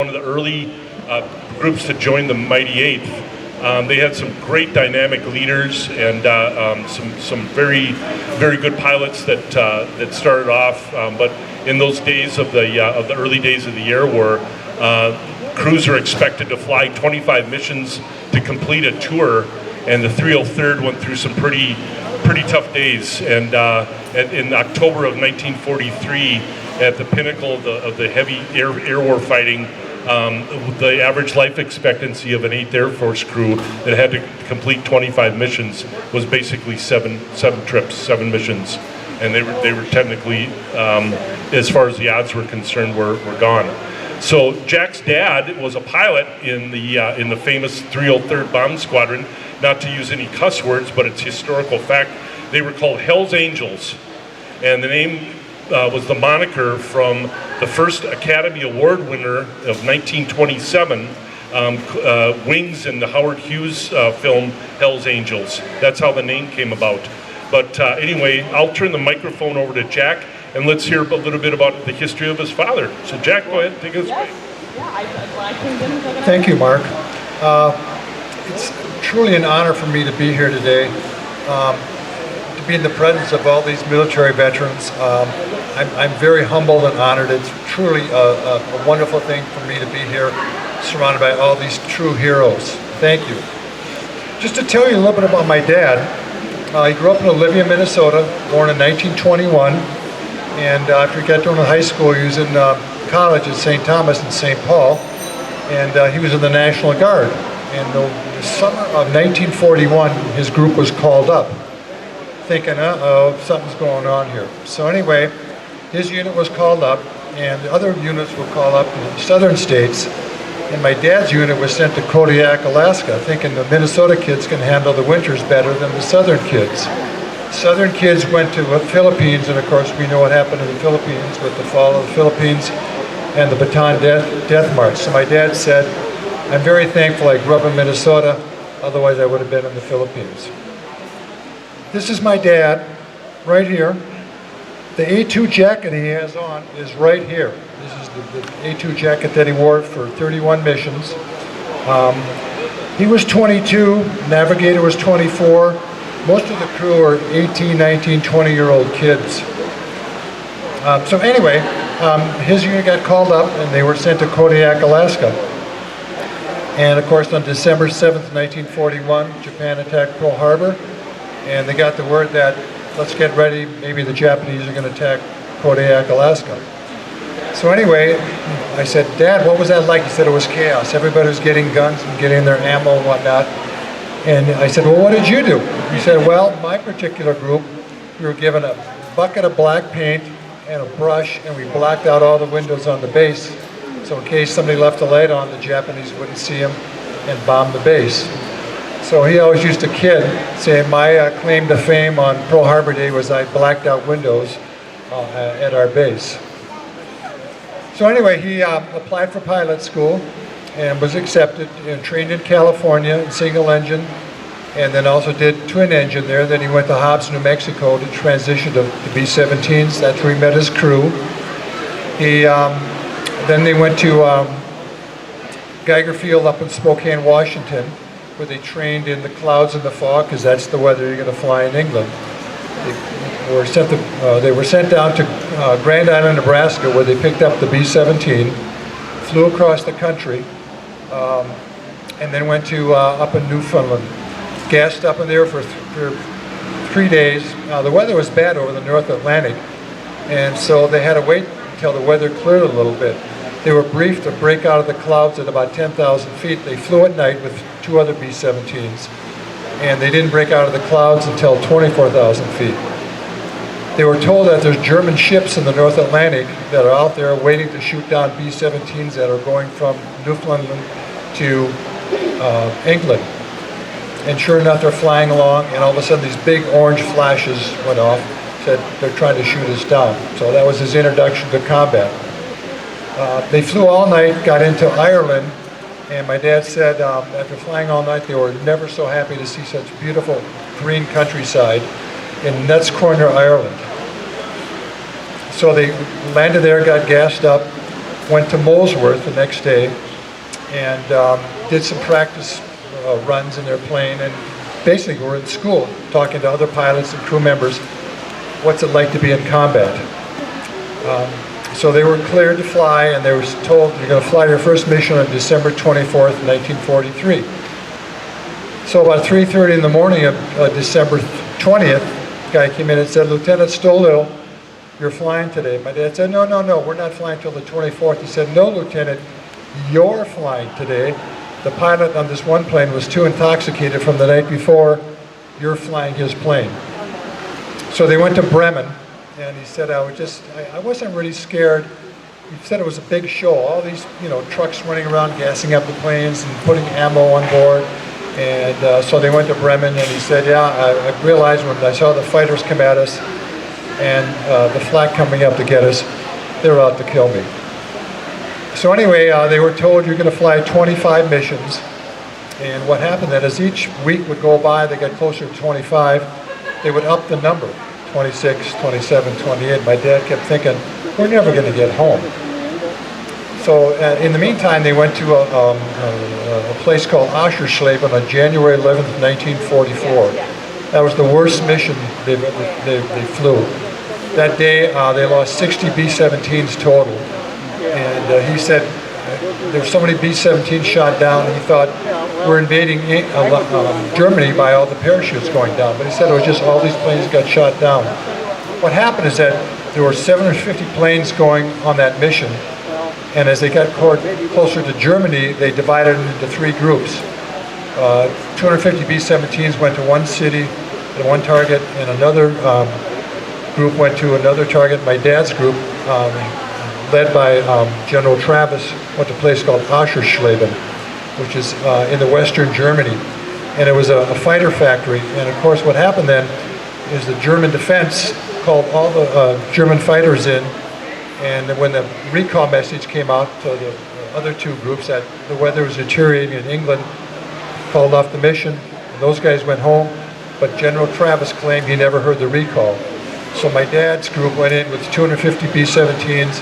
one of the early groups to join the Mighty Eighth. They had some great dynamic leaders and some very good pilots that started off. But in those days of the early days of the Air War, crews are expected to fly 25 missions to complete a tour, and the 303rd went through some pretty tough days. And in October of 1943, at the pinnacle of the heavy air war fighting, the average life expectancy of an 8th Air Force crew that had to complete 25 missions was basically seven trips, 7 missions, and they were technically, as far as the odds were concerned, were gone. So Jack's dad was a pilot in the famous 303rd Bomb Squadron. Not to use any cuss words, but it's historical fact. They were called Hell's Angels, and the name was the moniker from the first Academy Award winner of 1927, Wings in the Howard Hughes film Hell's Angels. That's how the name came about. But anyway, I'll turn the microphone over to Jack, and let's hear a little bit about the history of his father. So Jack, go ahead, take us away. Thank you, Mark. It's truly an honor for me to be here today, to be in the presence of all these military veterans. I'm very humbled and honored. It's truly a wonderful thing for me to be here, surrounded by all these true heroes. Thank you. Just to tell you a little bit about my dad, he grew up in Olivia, Minnesota, born in 1921, and after he got done with high school, he was in college at St. Thomas in St. Paul, and he was in the National Guard. And the summer of 1941, his group was called up, thinking, uh-oh, something's going on here. So anyway, his unit was called up, and the other units were called up in the southern states, and my dad's unit was sent to Kodiak, Alaska, thinking the Minnesota kids can handle the winters better than the southern kids. Southern kids went to the Philippines, and of course we know what happened in the Philippines with the fall of the Philippines and the Bataan Death March. So my dad said, I'm very thankful I grew up in Minnesota, otherwise I would have been in the Philippines. This is my dad, right here. The A2 jacket he has on is right here. This is the A2 jacket that he wore for 31 missions. He was 22, Navigator was 24. Most of the crew are 18, 19, 20-year-old kids. So anyway, his unit got called up and they were sent to Kodiak, Alaska. And of course, on December 7th, 1941, Japan attacked Pearl Harbor, and they got the word that, let's get ready, maybe the Japanese are going to attack Kodiak, Alaska. So anyway, I said, Dad, what was that like? He said it was chaos. Everybody was getting guns and getting their ammo and whatnot. And I said, well, what did you do? He said, well, my particular group, we were given a bucket of black paint and a brush, and we blacked out all the windows on the base. So in case somebody left a light on, the Japanese wouldn't see him and bomb the base. So he always used to kid, saying my claim to fame on Pearl Harbor Day was I blacked out windows at our base. So anyway, he applied for pilot school and was accepted and trained in California in single engine, and then also did twin engine there. Then he went to Hobbs, New Mexico to transition to the B-17s. That's where he met his crew. Then they went to Geiger Field up in Spokane, Washington, where they trained in the clouds and the fog, because that's the weather you're going to fly in England. They were sent down to Grand Island, Nebraska, where they picked up the B-17, flew across the country, and then went to up in Newfoundland. Gassed up in there for 3 days. The weather was bad over the North Atlantic, and so they had to wait until the weather cleared a little bit. They were briefed to break out of the clouds at about 10,000 feet. They flew at night with 2 other B-17s, and they didn't break out of the clouds until 24,000 feet. They were told that there's German ships in the North Atlantic that are out there waiting to shoot down B-17s that are going from Newfoundland to England. And sure enough, they're flying along, and all of a sudden these big orange flashes went off, said they're trying to shoot us down. So that was his introduction to combat. They flew all night, got into Ireland, and my dad said after flying all night, they were never so happy to see such beautiful green countryside in Nuts Corner, Ireland. So they landed there, got gassed up, went to Molesworth the next day and did some practice runs in their plane, and basically we're in school talking to other pilots and crew members, what's it like to be in combat. So they were cleared to fly, and they were told you're going to fly your first mission on December 24th, 1943. So about 3:30 in the morning of December 20th, the guy came in and said, Lieutenant Stoulil, you're flying today. My dad said, no, we're not flying till the 24th. He said, no, Lieutenant, you're flying today. The pilot on this one plane was too intoxicated from the night before. You're flying his plane. So they went to Bremen, and he said, I wasn't really scared. He said it was a big show. All these, trucks running around, gassing up the planes and putting ammo on board. And so they went to Bremen, and he said, I realized when I saw the fighters come at us and the flak coming up to get us, they were out to kill me. So anyway, they were told you're going to fly 25 missions. And what happened then is each week would go by, they got closer to 25, they would up the number, 26, 27, 28. My dad kept thinking, we're never going to get home. So in the meantime, they went to a place called Oschersleben on January 11th, 1944. That was the worst mission they flew. That day, they lost 60 B-17s total. And he said there were so many B-17s shot down, he thought we're invading Germany by all the parachutes going down. But he said it was just all these planes got shot down. What happened is that there were 750 planes going on that mission. And as they got closer to Germany, they divided it into three groups. 250 B-17s went to one city and one target, and another group went to another target. My dad's group, led by General Travis, went to a place called Oschersleben, which is in the western Germany. And it was a fighter factory. And of course what happened then is the German defense called all the German fighters in, and when the recall message came out to the other two groups that the weather was deteriorating in England, called off the mission, and those guys went home, but General Travis claimed he never heard the recall. So my dad's group went in with 250 B-17s,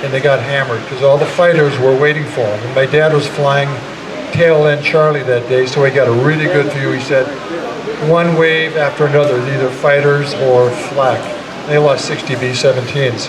and they got hammered because all the fighters were waiting for them. And my dad was flying tail end Charlie that day, so he got a really good view. He said, one wave after another, either fighters or flak. They lost 60 B-17s.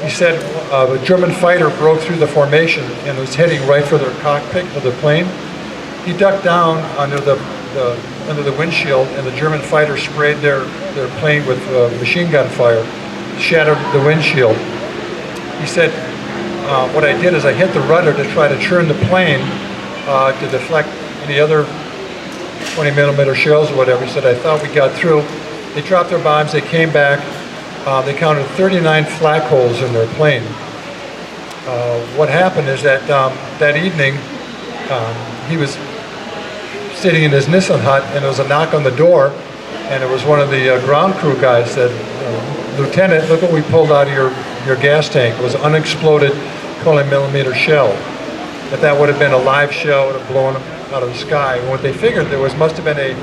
He said a German fighter broke through the formation and was heading right for their cockpit of the plane. He ducked down under the windshield, and the German fighter sprayed their plane with machine gun fire, shattered the windshield. He said, what I did is I hit the rudder to try to turn the plane to deflect any other 20mm shells or whatever. He said, I thought we got through. They dropped their bombs, they came back. They counted 39 flak holes in their plane. What happened is that that evening, he was sitting in his Nissan hut, and there was a knock on the door, and it was one of the ground crew guys said, Lieutenant, look what we pulled out of your gas tank. It was an unexploded 20mm shell. If that would have been a live shell, it would have blown out of the sky. And what they figured must have been a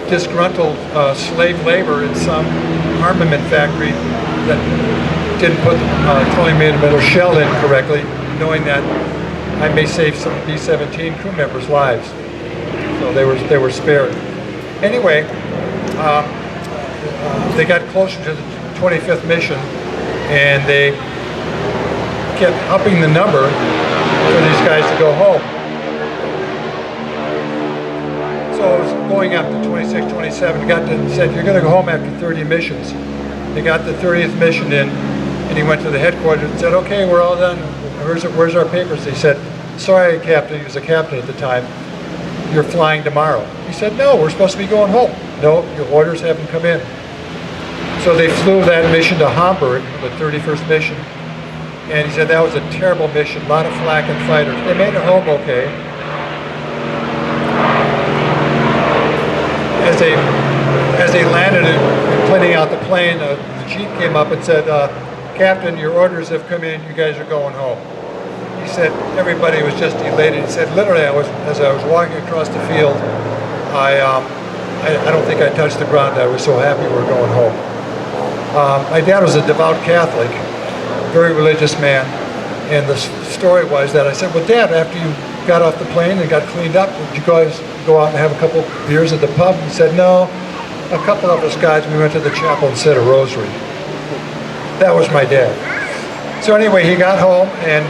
disgruntled slave labor in some armament factory that didn't put the 20mm shell in correctly, knowing that I may save some B-17 crew members' lives. So they were spared. Anyway, they got closer to the 25th mission, and they kept upping the number for these guys to go home. So it was going up to 26, 27, said, you're going to go home after 30 missions. They got the 30th mission in, and he went to the headquarters and said, okay, we're all done. Where's our papers? They said, sorry, Captain, he was a captain at the time, you're flying tomorrow. He said, no, we're supposed to be going home. No, your orders haven't come in. So they flew that mission to Hamburg, the 31st mission, and he said that was a terrible mission, a lot of flak and fighters. They made it home okay. As they landed and cleaning out the plane, the chief came up and said, Captain, your orders have come in, you guys are going home. He said everybody was just elated. He said literally, as I was walking across the field, I don't think I touched the ground. I was so happy we were going home. My dad was a devout Catholic, very religious man, And the story was that I said, well, Dad, after you got off the plane and got cleaned up, did you guys go out and have a couple beers at the pub? He said, no, a couple of us guys, we went to the chapel and said a rosary. That was my dad. So anyway, he got home and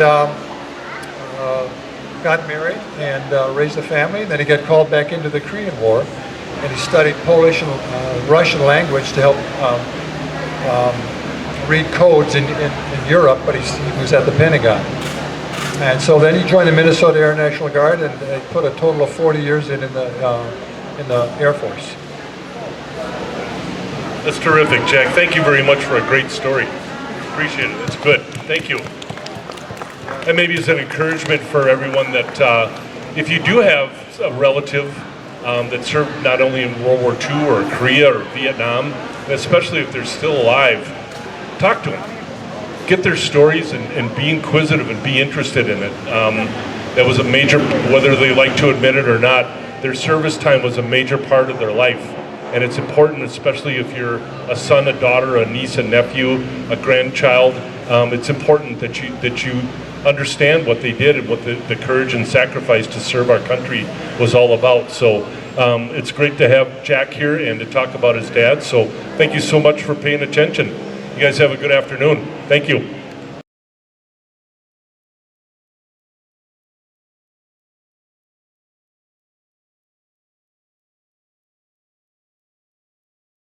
got married and raised a family. Then he got called back into the Korean War, and he studied Polish and Russian language to help read codes in Europe, but he was at the Pentagon. And so then he joined the Minnesota Air National Guard, and they put a total of 40 years in the Air Force. That's terrific, Jack. Thank you very much for a great story. Appreciate it. It's good. Thank you. And maybe as an encouragement for everyone that if you do have a relative that served not only in World War II or Korea or Vietnam, and especially if they're still alive, talk to them. Get their stories and be inquisitive and be interested in it. That was a major, whether they like to admit it or not, their service time was a major part of their life. And it's important, especially if you're a son, a daughter, a niece, a nephew, a grandchild. It's important that you understand what they did and what the courage and sacrifice to serve our country was all about. So it's great to have Jack here and to talk about his dad. So thank you so much for paying attention. You guys have a good afternoon. Thank you.